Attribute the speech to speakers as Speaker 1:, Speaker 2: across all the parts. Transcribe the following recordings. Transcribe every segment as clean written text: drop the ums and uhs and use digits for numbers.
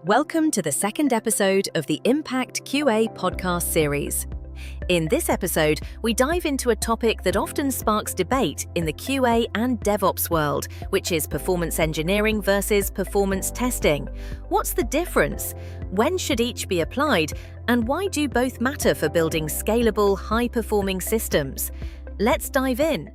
Speaker 1: Welcome to the second episode of the ImpactQA podcast series. In this episode, we dive into a topic that often sparks debate in the QA and DevOps world, which is performance engineering versus performance testing. What's the difference? When should each be applied? And why do both matter for building scalable, high-performing systems? Let's dive in.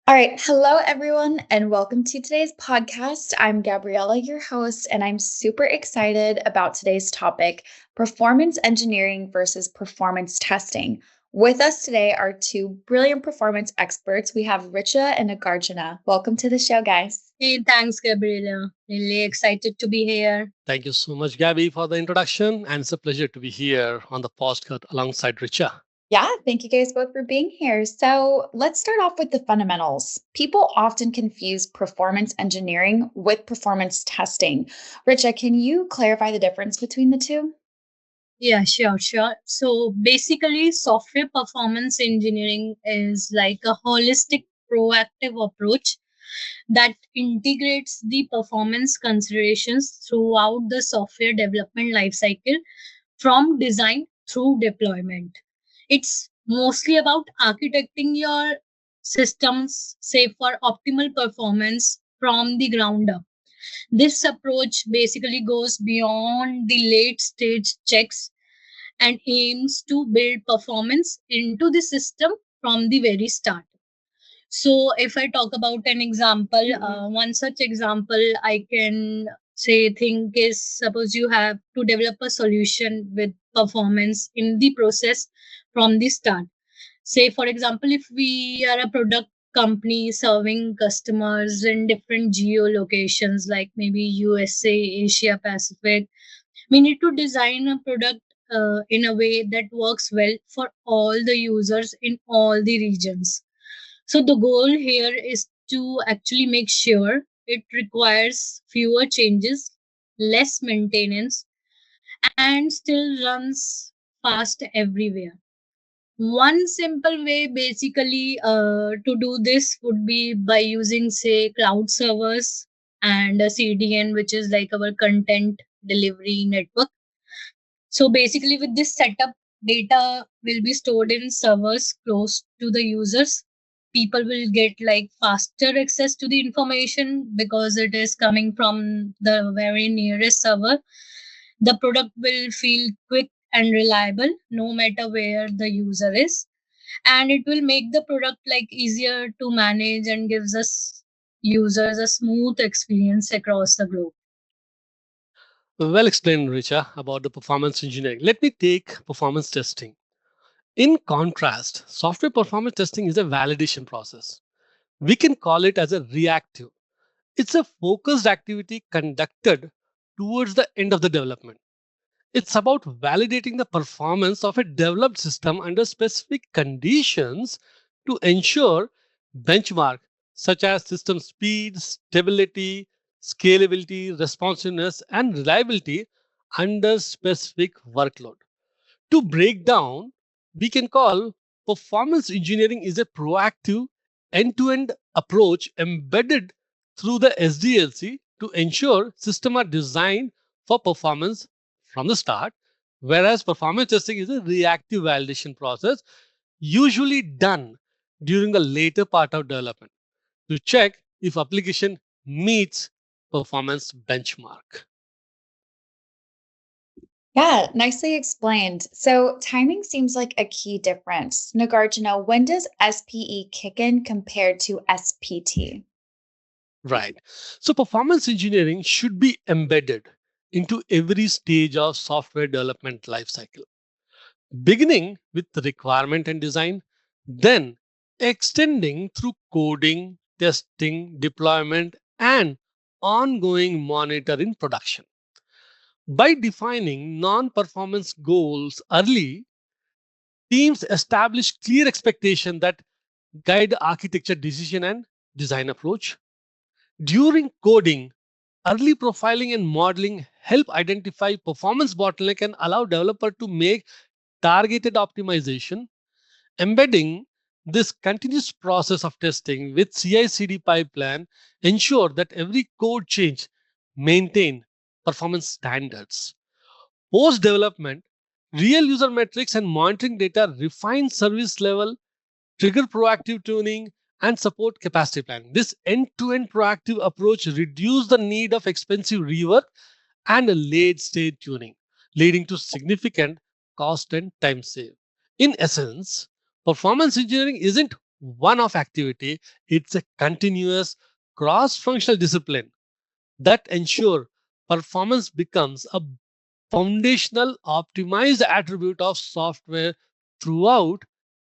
Speaker 2: All right. Hello, everyone, and welcome to today's podcast. I'm Gabriella, your host, and I'm super excited about today's topic, performance engineering versus performance testing. With us today are two brilliant performance experts. We have Richa and Nagarjuna. Welcome to the show, guys.
Speaker 3: Hey, thanks, Gabriella. Really excited to be here.
Speaker 4: Thank you so much, Gabby, for the introduction. And it's a pleasure to be here on the podcast alongside Richa.
Speaker 2: Yeah, thank you guys both for being here. So let's start off with the fundamentals. People often confuse performance engineering with performance testing. Richa, can you clarify the difference between the two?
Speaker 3: Yeah, sure. So basically, software performance engineering is like a holistic, proactive approach that integrates the performance considerations throughout the software development lifecycle from design through deployment. It's mostly about architecting your systems, say, for optimal performance from the ground up. This approach basically goes beyond the late stage checks and aims to build performance into the system from the very start. So if I talk about an example, one such example I can think is, suppose you have to develop a solution with performance in the process from the start. Say, for example, if we are a product company serving customers in different geolocations, like maybe USA, Asia Pacific, we need to design a product in a way that works well for all the users in all the regions. So the goal here is to actually make sure it requires fewer changes, less maintenance, and still runs fast everywhere. One simple way basically to do this would be by using, say, cloud servers and a CDN, which is like our content delivery network. So basically with this setup, data will be stored in servers close to the users. People will get like faster access to the information because it is coming from the very nearest server. The product will feel quick and reliable no matter where the user is, and it will make the product like easier to manage and gives us users a smooth experience across the globe.
Speaker 4: Well explained, Richa, about the performance engineering. Let me take performance testing. In contrast, software performance testing is a validation process. We can call it as a reactive. It's a focused activity conducted towards the end of the development. It's about validating the performance of a developed system under specific conditions to ensure benchmark such as system speed, stability, scalability, responsiveness, and reliability under specific workload. To break down, we can call performance engineering is a proactive end-to-end approach embedded through the SDLC to ensure systems are designed for performance from the start, whereas performance testing is a reactive validation process usually done during the later part of development to check if application meets performance benchmark.
Speaker 2: Yeah, nicely explained. So timing seems like a key difference. Nagarjuna, when does SPE kick in compared to SPT?
Speaker 4: Right. So performance engineering should be embedded into every stage of software development lifecycle, beginning with the requirement and design, then extending through coding, testing, deployment, and ongoing monitoring production. By defining non-performance goals early, teams establish clear expectation that guide architecture decision and design approach. During coding, early profiling and modeling help identify performance bottleneck and allow developer to make targeted optimization. Embedding this continuous process of testing with CI/CD pipeline ensure that every code change maintain performance standards. Post development, real user metrics and monitoring data refine service level, trigger proactive tuning, and support capacity planning. This end-to-end proactive approach reduces the need of expensive rework and a late-stage tuning, leading to significant cost and time save. In essence, performance engineering isn't one-off activity, it's a continuous cross-functional discipline that ensure performance becomes a foundational optimized attribute of software throughout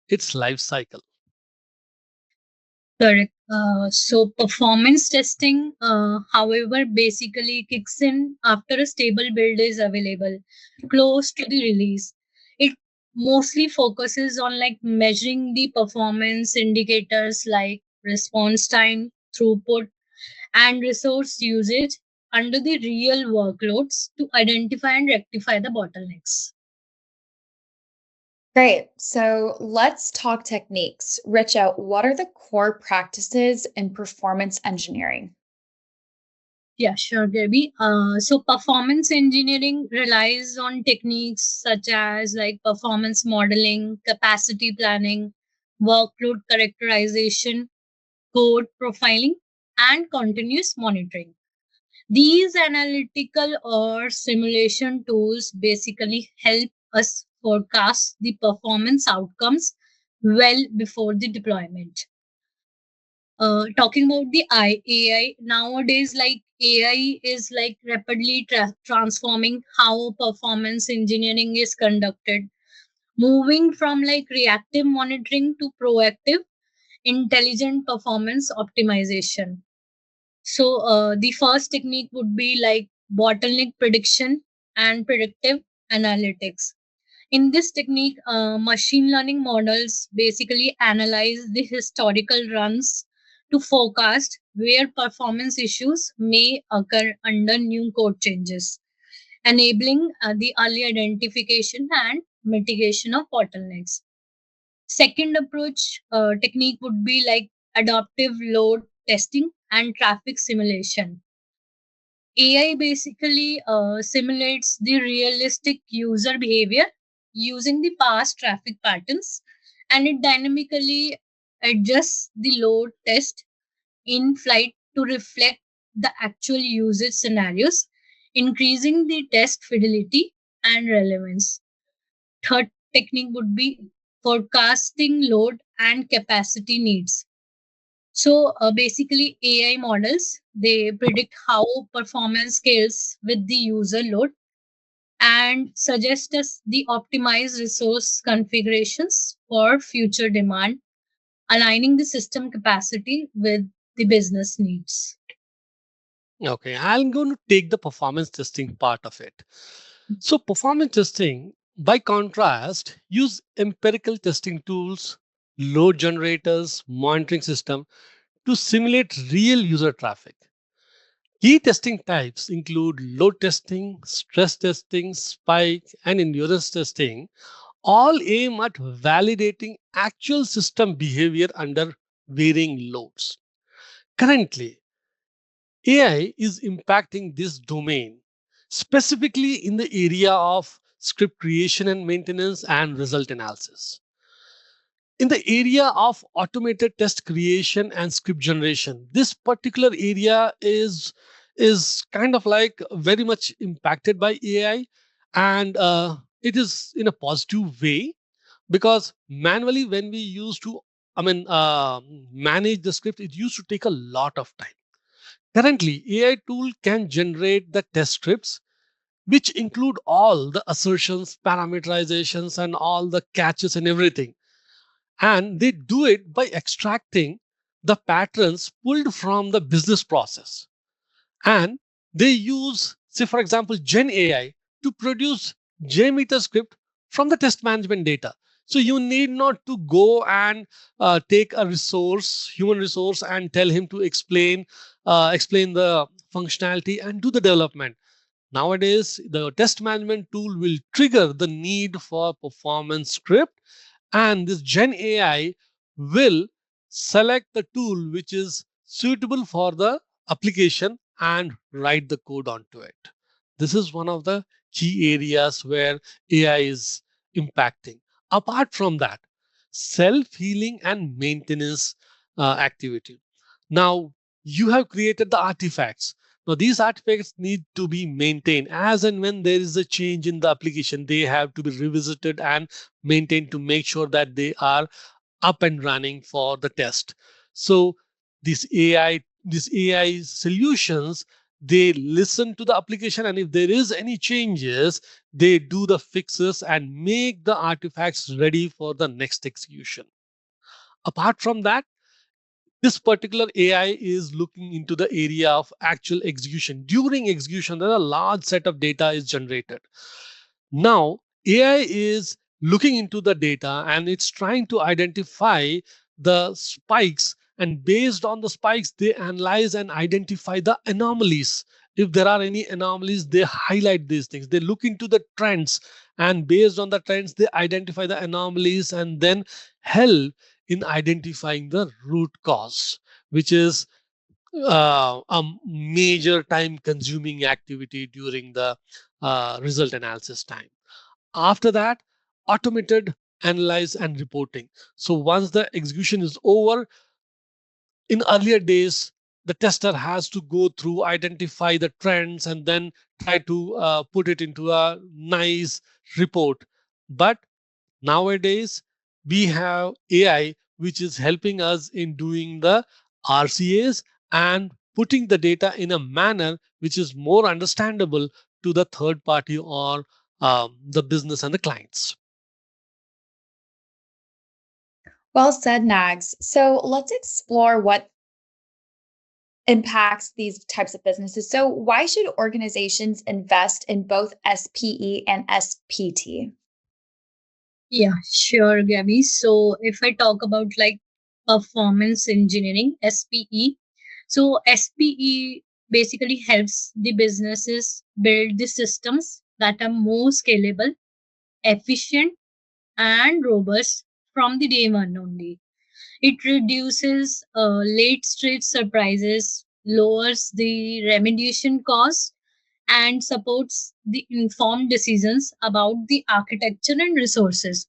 Speaker 4: its life cycle.
Speaker 3: Correct. So performance testing, however, basically kicks in after a stable build is available, close to the release. It mostly focuses on like measuring the performance indicators like response time, throughput, and resource usage under the real workloads to identify and rectify the bottlenecks.
Speaker 2: Great. So let's talk techniques. Richa, what are the core practices in performance engineering?
Speaker 3: Yeah, sure, Gabby. So performance engineering relies on techniques such as like performance modeling, capacity planning, workload characterization, code profiling, and continuous monitoring. These analytical or simulation tools basically help us forecast the performance outcomes well before the deployment. Talking about the AI nowadays, like AI is like rapidly transforming how performance engineering is conducted, moving from like reactive monitoring to proactive intelligent performance optimization. So the first technique would be like bottleneck prediction and predictive analytics. In this technique, machine learning models basically analyze the historical runs to forecast where performance issues may occur under new code changes, enabling the early identification and mitigation of bottlenecks. Second approach technique would be like adaptive load testing and traffic simulation. AI basically simulates the realistic user behavior using the past traffic patterns, and it dynamically adjusts the load test in flight to reflect the actual usage scenarios, increasing the test fidelity and relevance. Third technique would be forecasting load and capacity needs. So basically, AI models they predict how performance scales with the user load and suggest us the optimized resource configurations for future demand, aligning the system capacity with the business needs.
Speaker 4: Okay, I'm going to take the performance testing part of it. So, performance testing, by contrast, use empirical testing tools, load generators, monitoring system to simulate real user traffic. Key testing types include load testing, stress testing, spike, and endurance testing, all aim at validating actual system behavior under varying loads. Currently, AI is impacting this domain, specifically in the area of script creation and maintenance and result analysis. In the area of automated test creation and script generation, this particular area is kind of like very much impacted by AI, and it is in a positive way because manually when we used to manage the script, it used to take a lot of time. Currently, AI tool can generate the test scripts, which include all the assertions, parameterizations, and all the catches and everything. And they do it by extracting the patterns pulled from the business process. And they use, say, for example, Gen AI to produce JMeter script from the test management data. So you need not to go and take a resource, human resource, and tell him to explain the functionality and do the development. Nowadays, the test management tool will trigger the need for performance script, and this Gen AI will select the tool which is suitable for the application and write the code onto it. This is one of the key areas where AI is impacting. Apart from that, self-healing and maintenance activity. Now, you have created the artifacts. Now, these artifacts need to be maintained as and when there is a change in the application. They have to be revisited and maintained to make sure that they are up and running for the test. So these AI solutions, they listen to the application, and if there is any changes, they do the fixes and make the artifacts ready for the next execution. Apart from that, this particular AI is looking into the area of actual execution. During execution, there are a large set of data is generated. Now, AI is looking into the data and it's trying to identify the spikes. And based on the spikes, they analyze and identify the anomalies. If there are any anomalies, they highlight these things. They look into the trends, and based on the trends, they identify the anomalies and then help in identifying the root cause, which is a major time consuming activity during the result analysis time. After that, automated analyze and reporting. So once the execution is over, in earlier days, the tester has to go through, identify the trends, and then try to put it into a nice report. But nowadays, we have AI which is helping us in doing the RCAs and putting the data in a manner which is more understandable to the third party or the business and the clients.
Speaker 2: Well said, Nags. So let's explore what impacts these types of businesses. So why should organizations invest in both SPE and SPT?
Speaker 3: Yeah, sure, Gabby. So if I talk about like performance engineering, SPE, so SPE basically helps the businesses build the systems that are more scalable, efficient, and robust from the day one only. It reduces late stage surprises, lowers the remediation cost, and supports the informed decisions about the architecture and resources.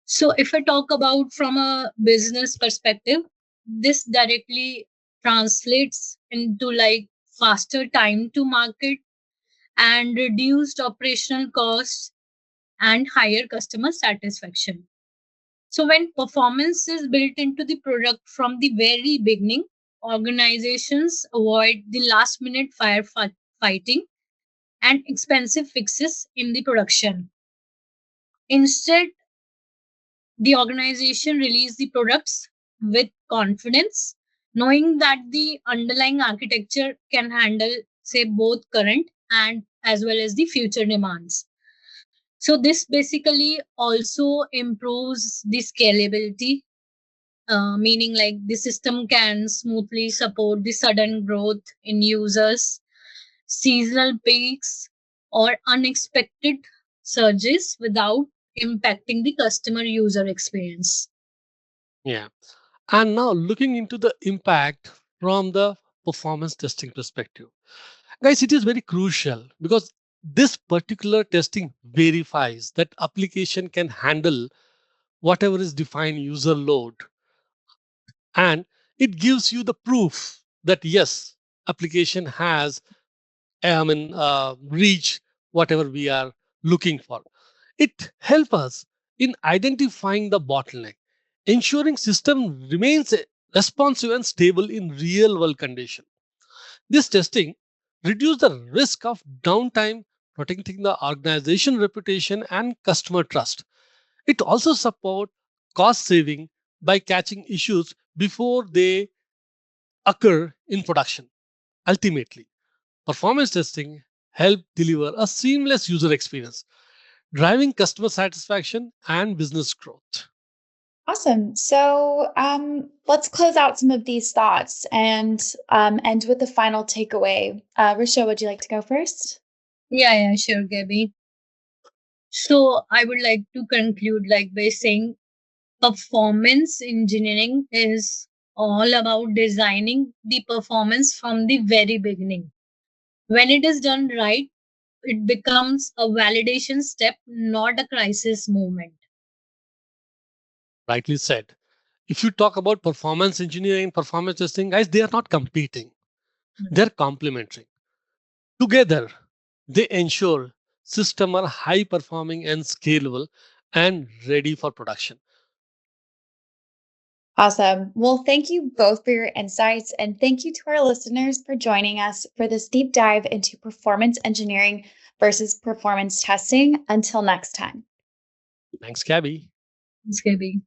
Speaker 3: So, if I talk about from a business perspective, this directly translates into like faster time to market and reduced operational costs and higher customer satisfaction. So, when performance is built into the product from the very beginning, organizations avoid the last minute firefighting and expensive fixes in the production. Instead, the organization release the products with confidence, knowing that the underlying architecture can handle, say, both current and as well as the future demands. So this basically also improves the scalability, meaning like the system can smoothly support the sudden growth in users, seasonal peaks, or unexpected surges without impacting the customer user experience.
Speaker 4: Yeah. And now looking into the impact from the performance testing perspective. Guys, it is very crucial because this particular testing verifies that application can handle whatever is defined user load, and it gives you the proof that yes, application has reach whatever we are looking for. It helps us in identifying the bottleneck, ensuring system remains responsive and stable in real world condition. This testing reduce the risk of downtime, protecting the organization reputation and customer trust. It also support cost saving by catching issues before they occur in production. Ultimately, performance testing help deliver a seamless user experience, driving customer satisfaction and business growth.
Speaker 2: Awesome. So let's close out some of these thoughts and end with the final takeaway. Risha, would you like to go first?
Speaker 3: Yeah, sure, Gabby. So I would like to conclude like by saying performance engineering is all about designing the performance from the very beginning. When it is done right, it becomes a validation step, not a crisis moment.
Speaker 4: Rightly said. If you talk about performance engineering, performance testing, guys, they are not competing. They're complementary. Together, they ensure systems are high performing and scalable and ready for production.
Speaker 2: Awesome. Well, thank you both for your insights, and thank you to our listeners for joining us for this deep dive into performance engineering versus performance testing. Until next time.
Speaker 4: Thanks, Gabby.
Speaker 3: It's Gabby.